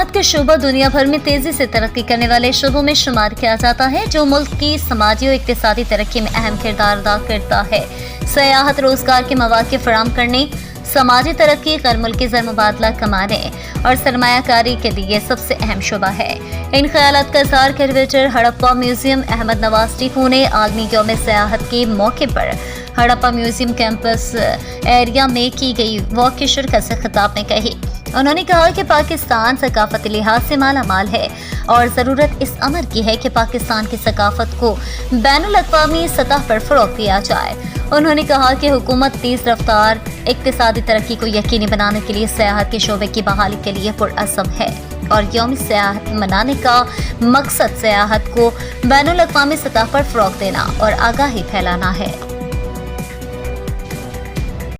سیاحت کا شعبہ دنیا بھر میں تیزی سے ترقی کرنے والے شعبوں میں شمار کیا جاتا ہے، جو ملک کی سماجی و اقتصادی ترقی میں اہم کردار ادا کرتا ہے۔ سیاحت روزگار کے مواقع فراہم کرنے، سماجی ترقی، غیر ملکی زر مبادلہ کمانے اور سرمایہ کاری کے لیے سب سے اہم شعبہ ہے۔ ان خیالات کا اظہار کرویٹر ہڑپا میوزیم احمد نواز ٹیپو نے عالمی یوم سیاحت کے موقع پر ہڑپا میوزیم کیمپس ایریا میں کی گئی واک کی شرکت سے خطاب میں کہی۔ انہوں نے کہا کہ پاکستان ثقافتی لحاظ سے مالا مال ہے اور ضرورت اس امر کی ہے کہ پاکستان کی ثقافت کو بین الاقوامی سطح پر فروغ دیا جائے۔ انہوں نے کہا کہ حکومت تیز رفتار اقتصادی ترقی کو یقینی بنانے کے لیے سیاحت کے شعبے کی بحالی کے لیے پرعزم ہے اور یوم سیاحت منانے کا مقصد سیاحت کو بین الاقوامی سطح پر فروغ دینا اور آگاہی پھیلانا ہے۔